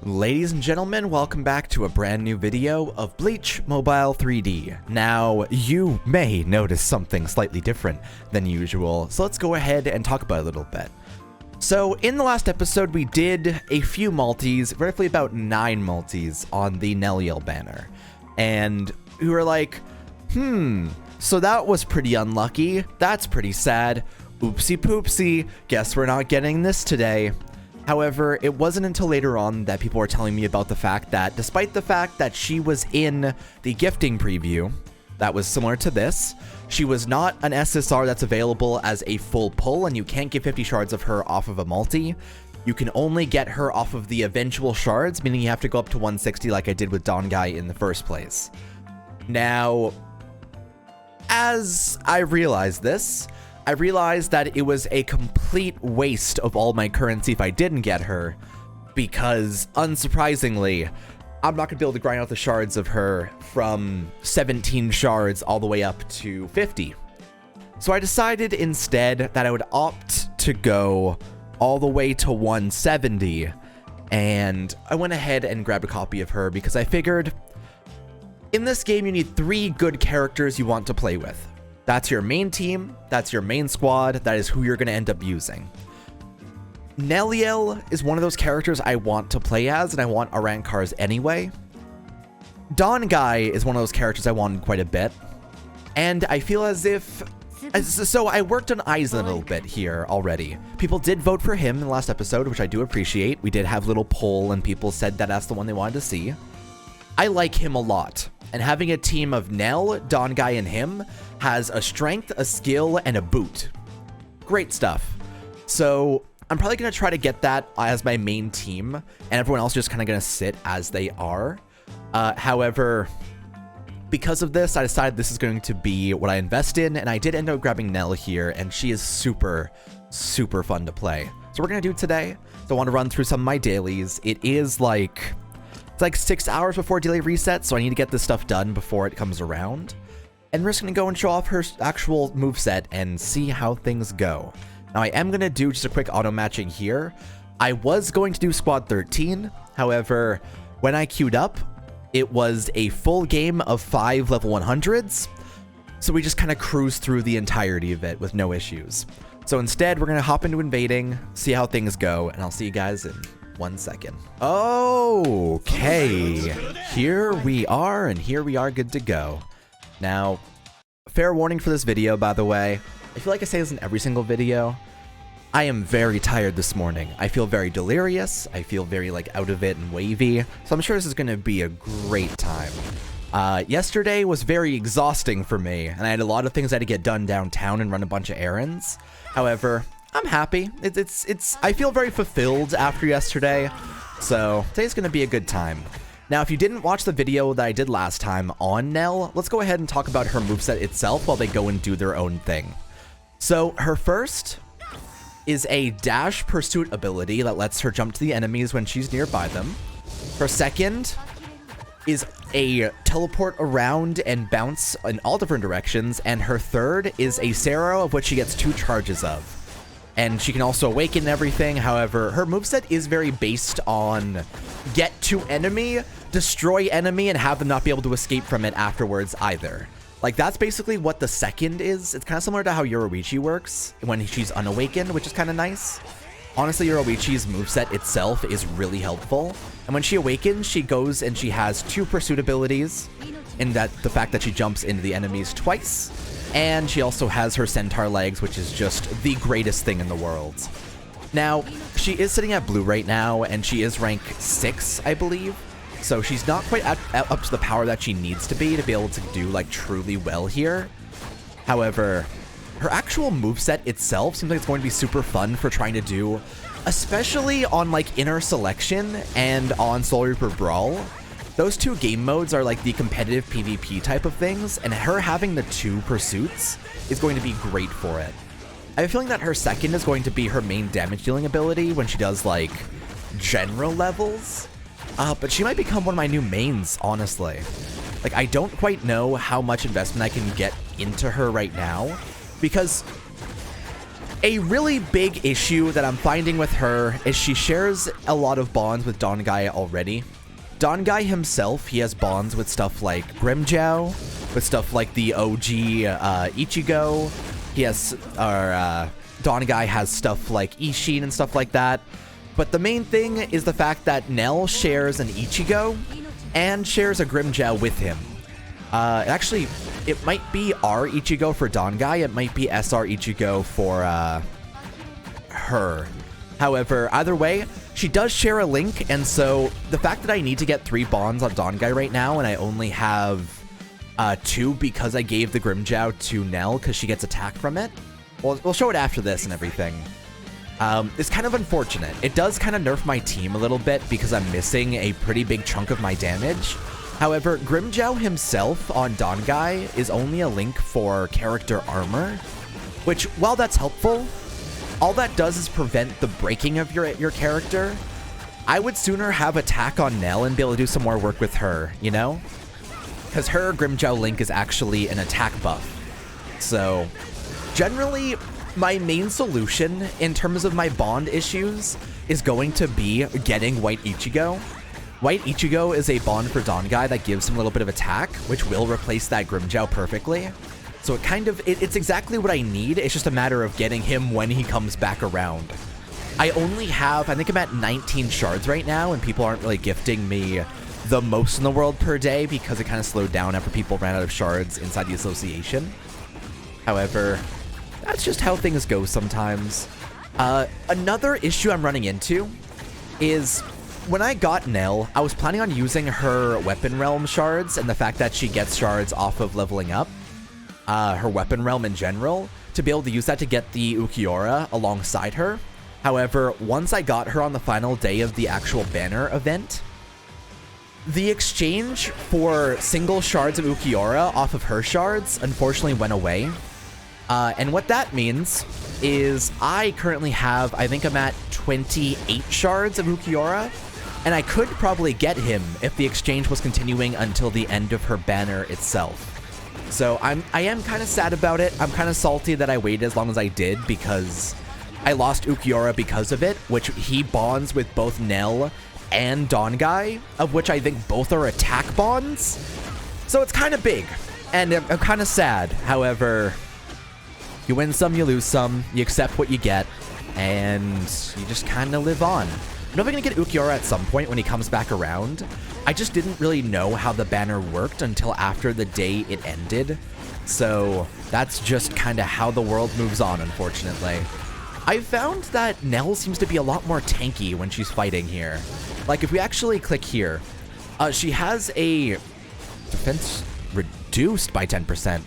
Ladies and gentlemen, welcome back to a brand new video of Bleach Mobile 3D. Now, you may notice something slightly different than usual, so let's go ahead and talk about it a little bit. So, in the last episode, we did a few multis, roughly about 9 multis on the NELIEL banner. And we were like, so that was pretty unlucky, that's pretty sad, oopsie poopsie, guess we're not getting this today. However, it wasn't until later on that people were telling me about the fact that despite the fact that she was in the gifting preview that was similar to this, she was not an SSR that's available as a full pull, and you can't get 50 shards of her off of a multi. You can only get her off of the eventual shards, meaning you have to go up to 160 like I did with Don Guy in the first place. Now, as I realized this, I realized that it was a complete waste of all my currency if I didn't get her, because, unsurprisingly, I'm not going to be able to grind out the shards of her from 17 shards all the way up to 50. So I decided instead that I would opt to go all the way to 170, and I went ahead and grabbed a copy of her because I figured, in this game you need 3 good characters you want to play with. That's your main team, that's your main squad, that is who you're going to end up using. NELIEL is one of those characters I want to play as, and I want Arrancars anyway. Don Guy is one of those characters I wanted quite a bit. And I feel as if... So I worked on Aizen a little bit here already. People did vote for him in the last episode, which I do appreciate. We did have a little poll, and people said that that's the one they wanted to see. I like him a lot. And having a team of Nel, Don Guy, and him has a strength, a skill, and a boot. Great stuff. So I'm probably going to try to get that as my main team, and everyone else just kind of going to sit as they are. However, because of this, I decided this is going to be what I invest in, and I did end up grabbing Nel here, and she is super, super fun to play. So we're going to do today. So I want to run through some of my dailies. It's like 6 hours before daily reset, so I need to get this stuff done before it comes around. And we're just going to go and show off her actual moveset and see how things go. Now, I am going to do just a quick auto matching here. I was going to do Squad 13. However, when I queued up, it was a full game of 5 level 100s. So we just kind of cruised through the entirety of it with no issues. So instead, we're going to hop into invading, see how things go, and I'll see you guys in 1 second. Okay, here we are, and here we are good to go. Now, fair warning for this video, by the way. I feel like I say this in every single video. I am very tired this morning. I feel very delirious. I feel very out of it and wavy. So I'm sure this is going to be a great time. Yesterday was very exhausting for me, and I had a lot of things I had to get done downtown and run a bunch of errands. However, I'm happy. I feel very fulfilled after yesterday, so today's gonna be a good time. Now, if you didn't watch the video that I did last time on Nel, let's go ahead and talk about her moveset itself while they go and do their own thing. So, her first is a dash pursuit ability that lets her jump to the enemies when she's nearby them. Her second is a teleport around and bounce in all different directions, and her third is a Sero, of which she gets 2 charges of. And she can also awaken everything. However, her moveset is very based on get to enemy, destroy enemy, and have them not be able to escape from it afterwards either. That's basically what the second is. It's kind of similar to how Yoruichi works when she's unawakened, which is kind of nice. Honestly, Yoruichi's moveset itself is really helpful. And when she awakens, she goes and she has 2 pursuit abilities, in that the fact that she jumps into the enemies twice. And she also has her centaur legs, which is just the greatest thing in the world. Now, she is sitting at blue right now, and she is rank 6, I believe. So she's not quite up to the power that she needs to be able to do, truly well here. However, her actual moveset itself seems like it's going to be super fun for trying to do, especially on, Inner Selection and on Soul Reaper Brawl. Those 2 game modes are the competitive PvP type of things, and her having the 2 pursuits is going to be great for it. I have a feeling that her second is going to be her main damage dealing ability when she does general levels. But she might become one of my new mains, honestly. I don't quite know how much investment I can get into her right now, because A really big issue that I'm finding with her is she shares a lot of bonds with Dongai already. Dongai himself, he has bonds with stuff like Grimmjow, with stuff like the OG Ichigo. He has, Dongai has stuff like Ishin and stuff like that. But the main thing is the fact that Nel shares an Ichigo and shares a Grimmjow with him. Actually, it might be R Ichigo for Dongai. It might be SR Ichigo for her. However, either way, she does share a link, and so the fact that I need to get 3 bonds on Dongai right now, and I only have 2 because I gave the Grimmjow to Nel because she gets attacked from it. We'll show it after this and everything. It's kind of unfortunate. It does kind of nerf my team a little bit because I'm missing a pretty big chunk of my damage. However, Grimmjow himself on Dongai is only a link for character armor, which, while that's helpful, all that does is prevent the breaking of your character. I would sooner have attack on Nel and be able to do some more work with her, you know? Because her Grimmjow link is actually an attack buff. So, generally, my main solution in terms of my bond issues is going to be getting White Ichigo. White Ichigo is a bond for Dongai that gives him a little bit of attack, which will replace that Grimmjow perfectly. So it kind of, it's exactly what I need. It's just a matter of getting him when he comes back around. I only have, I think I'm at 19 shards right now, and people aren't really gifting me the most in the world per day because it kind of slowed down after people ran out of shards inside the association. However, that's just how things go sometimes. Another issue I'm running into is when I got Nel, I was planning on using her Weapon Realm shards and the fact that she gets shards off of leveling up, her Weapon Realm in general, to be able to use that to get the Ukiura alongside her. However, once I got her on the final day of the actual banner event, the exchange for single shards of Ukiura off of her shards unfortunately went away. And what that means is I currently have, I think I'm at 28 shards of Ukiura, and I could probably get him if the exchange was continuing until the end of her banner itself. So I am kind of sad about it. I'm kind of salty that I waited as long as I did because I lost Ukiura because of it, which he bonds with both Nel and Dongai, of which I think both are attack bonds. So it's kind of big, and I'm kind of sad. However, you win some, you lose some, you accept what you get, and you just kind of live on. I'm probably going to get Ukiura at some point when he comes back around. I just didn't really know how the banner worked until after the day it ended. So that's just kind of how the world moves on, unfortunately. I found that Nel seems to be a lot more tanky when she's fighting here. Like, if we actually click here, she has a defense reduced by 10%.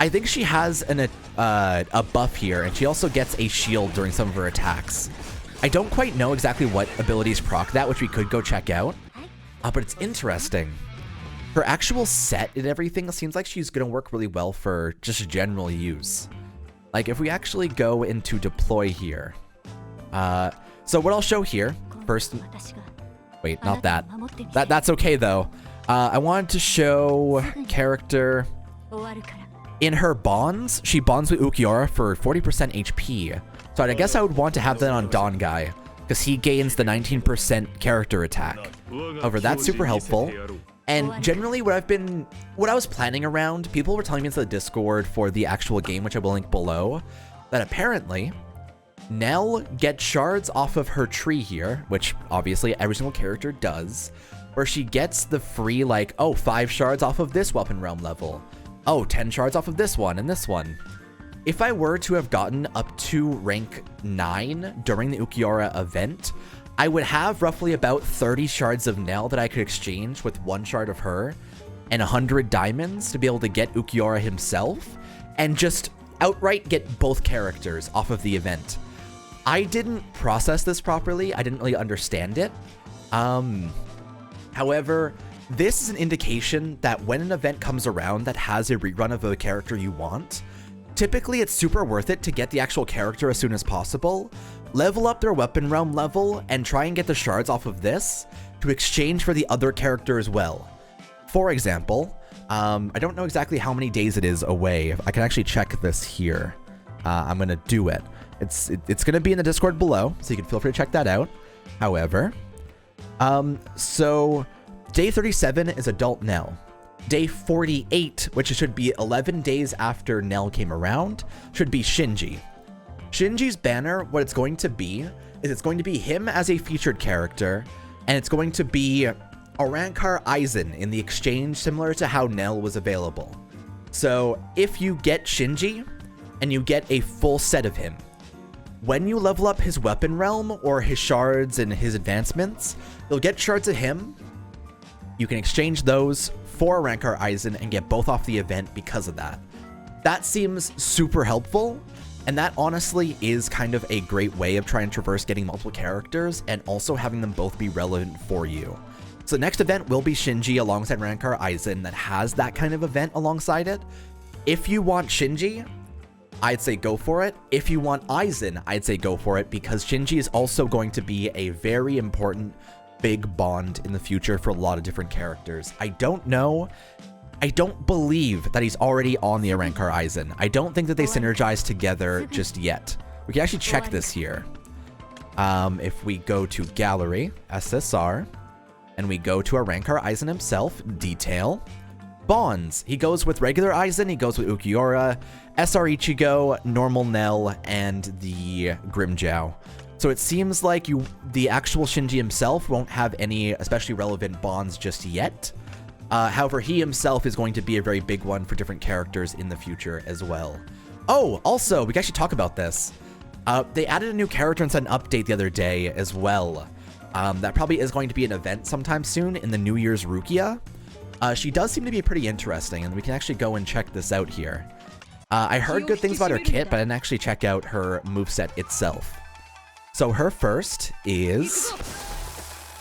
I think she has a buff here, and she also gets a shield during some of her attacks. I don't quite know exactly what abilities proc that, which we could go check out. But it's interesting. Her actual set and everything seems like she's going to work really well for just general use. Like, if we actually go into deploy here. So what I'll show here, first... Wait, not that. That's okay, though. I wanted to show character... In her bonds, she bonds with Ukiura for 40% HP. So I guess I would want to have that on Dongai, because he gains the 19% character attack. However, that's super helpful. And generally, what I was planning around, people were telling me into the Discord for the actual game, which I will link below, that apparently Nel gets shards off of her tree here, which obviously every single character does, where she gets the free, like, oh, 5 shards off of this Weapon Realm level. Oh, 10 shards off of this one and this one. If I were to have gotten up to rank 9 during the Ukiura event, I would have roughly about 30 shards of Nel that I could exchange with 1 shard of her and 100 diamonds to be able to get Ukiura himself and just outright get both characters off of the event. I didn't process this properly. I didn't really understand it. However, this is an indication that when an event comes around that has a rerun of a character you want, typically it's super worth it to get the actual character as soon as possible, level up their Weapon Realm level, and try and get the shards off of this to exchange for the other character as well. For example, I don't know exactly how many days it is away. I can actually check this here. I'm going to do it. It's going to be in the Discord below, so you can feel free to check that out. However, so day 37 is adult Nell. Day 48, which should be 11 days after Nell came around, should be Shinji. Shinji's banner, what it's going to be, is it's going to be him as a featured character, and it's going to be Arrancar Aizen in the exchange, similar to how Nell was available. So if you get Shinji, and you get a full set of him, when you level up his weapon realm or his shards and his advancements, you'll get shards of him. You can exchange those for Arrancar Aizen and get both off the event because of that. That seems super helpful, and that honestly is kind of a great way of trying to traverse getting multiple characters and also having them both be relevant for you. So the next event will be Shinji alongside Arrancar Aizen that has that kind of event alongside it. If you want Shinji, I'd say go for it. If you want Aizen, I'd say go for it, because Shinji is also going to be a very important big bond in the future for a lot of different characters. I don't know. I don't believe that he's already on the Arrancar Aizen. I don't think that they synergize together just yet. We can actually check this here. If we go to Gallery, SSR, and we go to Arrancar Aizen himself, Detail, Bonds. He goes with regular Aizen, he goes with Ukiura, SR Ichigo, normal Nell, and the Grimmjow. So it seems like the actual Shinji himself won't have any especially relevant bonds just yet. However, he himself is going to be a very big one for different characters in the future as well. Oh, also, we can actually talk about this. They added a new character and sent an update the other day as well. That probably is going to be an event sometime soon in the New Year's Rukia. She does seem to be pretty interesting, and we can actually go and check this out here. I heard good things about her kit, but I didn't actually check out her moveset itself. So her first is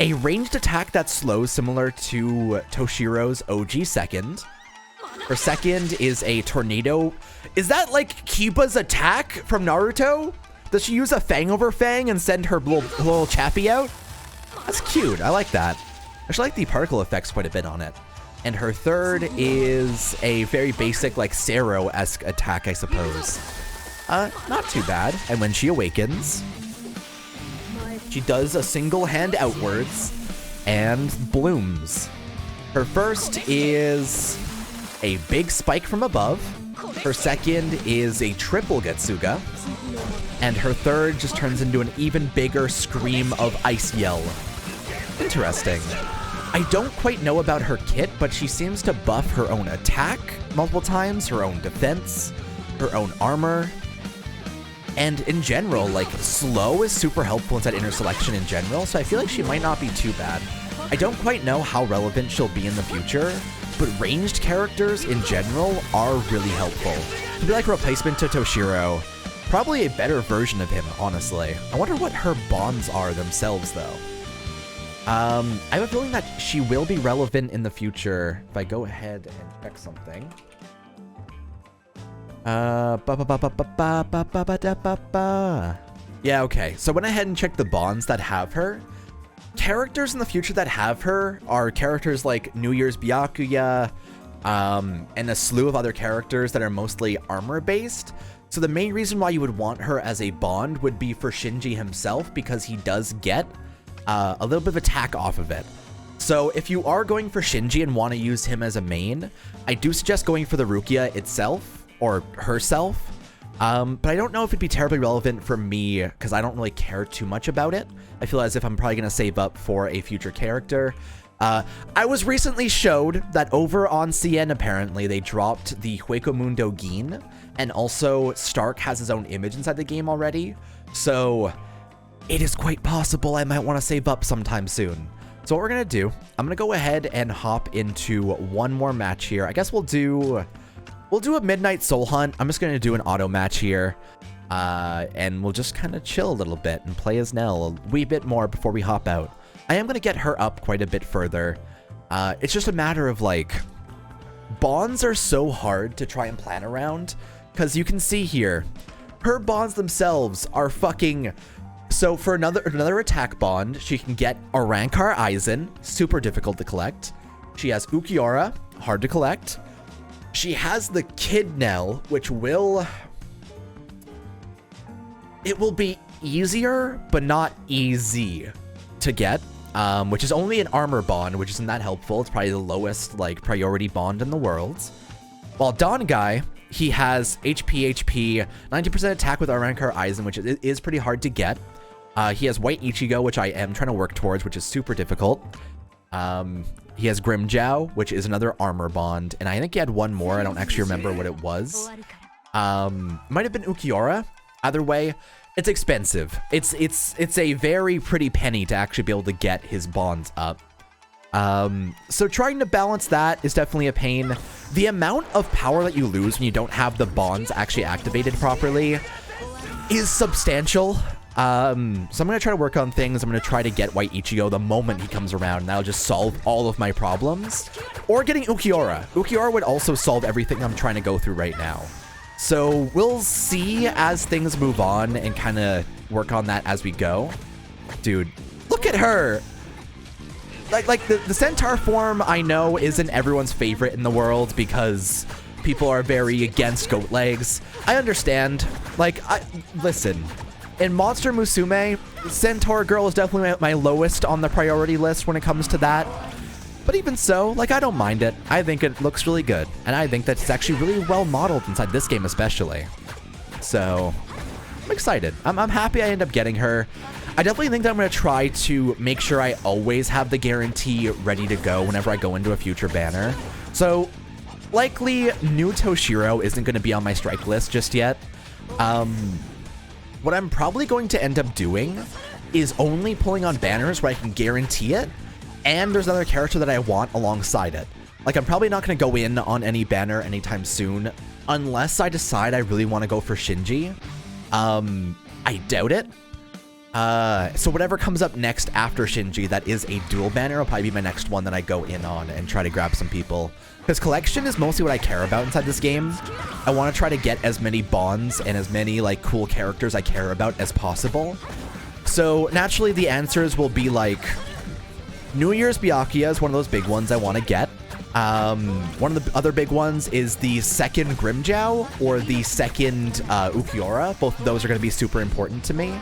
a ranged attack that slows, similar to Toshiro's OG second. Her second is a tornado. Is that like Kiba's attack from Naruto? Does she use a Fang over Fang and send her little chappy out? That's cute. I like that. I actually like the particle effects quite a bit on it. And her third is a very basic, like, Sero-esque attack, I suppose. Not too bad. And when she awakens, she does a single hand outwards and blooms. Her first is a big spike from above. Her second is a triple Getsuga. And her third just turns into an even bigger scream of ice yell. Interesting. I don't quite know about her kit, but she seems to buff her own attack multiple times, her own defense, her own armor. And in general, like, slow is super helpful inside inner selection in general, so I feel like she might not be too bad. I don't quite know how relevant she'll be in the future, but ranged characters in general are really helpful. To be like a replacement to Toshiro, probably a better version of him, honestly. I wonder what her bonds are themselves, though. I have a feeling that she will be relevant in the future. If I go ahead and check something. Yeah, okay. So went ahead and checked the bonds that have her. Characters in the future that have her are characters like New Year's Byakuya, and a slew of other characters that are mostly armor-based. So the main reason why you would want her as a bond would be for Shinji himself, because he does get a little bit of attack off of it. So if you are going for Shinji and want to use him as a main, I do suggest going for the Rukia itself, or herself. But I don't know if it'd be terribly relevant for me, because I don't really care too much about it. I feel as if I'm probably going to save up for a future character. I was recently showed that over on CN, apparently, they dropped the Huecomundo Gin, and also Stark has his own image inside the game already. So it is quite possible I might want to save up sometime soon. So what we're going to do, I'm going to go ahead and hop into one more match here. I guess we'll do a Midnight Soul Hunt. I'm just going to do an auto match here. And we'll just kind of chill a little bit and play as Nell a wee bit more before we hop out. I am going to get her up quite a bit further. It's just a matter of, like, bonds are so hard to try and plan around, because you can see here, her bonds themselves are fucking... So for another attack bond, she can get Arrancar Aizen, super difficult to collect. She has Ukiura, hard to collect. She has the Kid Nell, which will... it will be easier, but not easy to get, which is only an armor bond, which isn't that helpful. It's probably the lowest like priority bond in the world. While Dongai, he has HP, 90% attack with Arrancar Eisen, which is pretty hard to get. He has White Ichigo, which I am trying to work towards, which is super difficult. He has Grimmjow, which is another armor bond, and I think he had one more. I don't actually remember what it was. Might have been Ukiura. Either way, it's expensive. It's a very pretty penny to actually be able to get his bonds up. So trying to balance that is definitely a pain. The amount of power that you lose when you don't have the bonds actually activated properly is substantial. So I'm going to try to work on things. I'm going to try to get White Ichigo the moment he comes around, and that'll just solve all of my problems. Or getting Ukiura. Ukiura would also solve everything I'm trying to go through right now. So we'll see as things move on and kind of work on that as we go. Dude, look at her. Like the centaur form, I know, isn't everyone's favorite in the world because people are very against goat legs. I understand. Like, listen. In Monster Musume, Centaur Girl is definitely my lowest on the priority list when it comes to that. But even so, like, I don't mind it. I think it looks really good. And I think that it's actually really well modeled inside this game especially. So, I'm excited. I'm happy I end up getting her. I definitely think that I'm going to try to make sure I always have the guarantee ready to go whenever I go into a future banner. So, likely, new Toshiro isn't going to be on my strike list just yet. What I'm probably going to end up doing is only pulling on banners where I can guarantee it, and there's another character that I want alongside it. Like, I'm probably not going to go in on any banner anytime soon, unless I decide I really want to go for Shinji. I doubt it. So whatever comes up next after Shinji that is a dual banner will probably be my next one that I go in on and try to grab some people. Because collection is mostly what I care about inside this game. I want to try to get as many bonds and as many like cool characters I care about as possible. So naturally the answers will be like New Year's Byakuya is one of those big ones I want to get. One of the other big ones is the second Grimmjow or the second Ukiura. Both of those are going to be super important to me.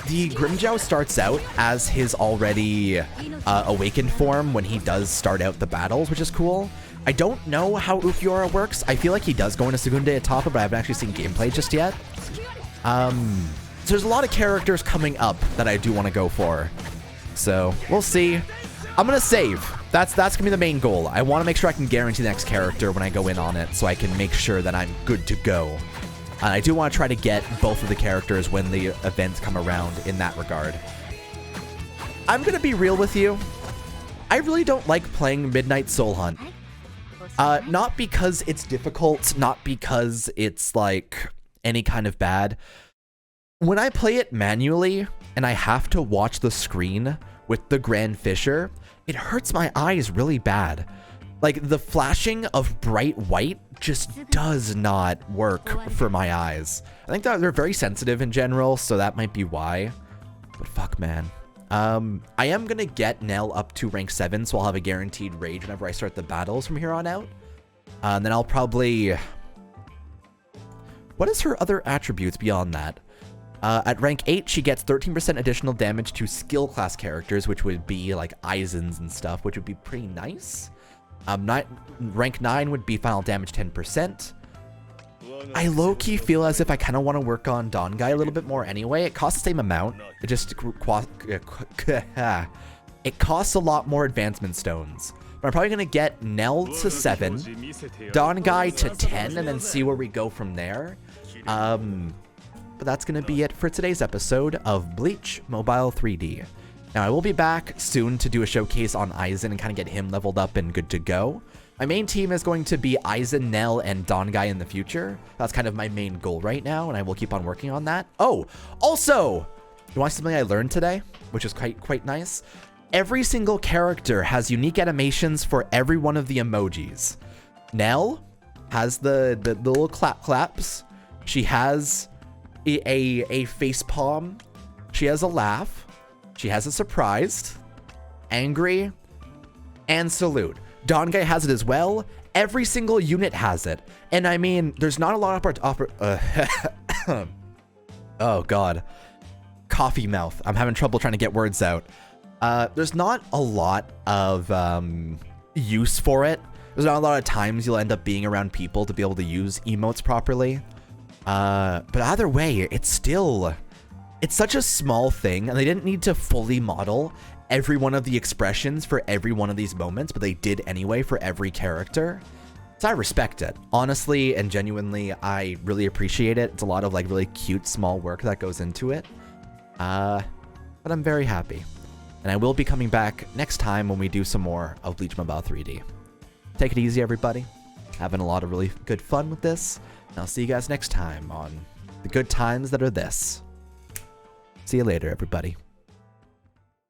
The Grimmjow starts out as his already awakened form when he does start out the battles, which is cool. I don't know how Ukiura works. I feel like he does go into Segunde Etapa, but I haven't actually seen gameplay just yet. So there's a lot of characters coming up that I do want to go for. So we'll see. I'm going to save. That's going to be the main goal. I want to make sure I can guarantee the next character when I go in on it so I can make sure that I'm good to go. I do want to try to get both of the characters when the events come around in that regard. I'm going to be real with you. I really don't like playing Midnight Soul Hunt. Not because it's difficult, not because it's like any kind of bad. When I play it manually and I have to watch the screen with the Grand Fisher, it hurts my eyes really bad. Like, the flashing of bright white just does not work for my eyes. I think that they're very sensitive in general, so that might be why. But fuck, man. I am going to get Nell up to rank 7, so I'll have a guaranteed rage whenever I start the battles from here on out. And then I'll probably... What is her other attributes beyond that? At rank 8, she gets 13% additional damage to skill class characters, which would be like Eisens and stuff, which would be pretty nice. Rank 9 would be final damage 10%. I low-key feel as if I kind of want to work on Dongai a little bit more anyway. It costs the same amount. It just it costs a lot more advancement stones. But I'm probably going to get Nell to 7, Dongai to 10, and then see where we go from there. But that's going to be it for today's episode of Bleach Mobile 3D. Now, I will be back soon to do a showcase on Eisen and kind of get him leveled up and good to go. My main team is going to be Eisen, Nell, and Dongai in the future. That's kind of my main goal right now, and I will keep on working on that. Oh, also, you want something I learned today, which is quite nice? Every single character has unique animations for every one of the emojis. Nell has the little claps. She has a face palm. She has a laugh. She has a surprised, angry, and salute. Dongai has it as well. Every single unit has it. And I mean, there's not a lot of Oh god. Coffee mouth. I'm having trouble trying to get words out. There's not a lot of use for it. There's not a lot of times you'll end up being around people to be able to use emotes properly. But either way, it's such a small thing, and they didn't need to fully model every one of the expressions for every one of these moments, but they did anyway for every character. So I respect it. Honestly and genuinely, I really appreciate it. It's a lot of like really cute small work that goes into it. But I'm very happy. And I will be coming back next time when we do some more of Bleach Mobile 3D. Take it easy, everybody. Having a lot of really good fun with this. And I'll see you guys next time on the good times that are this. See you later, everybody.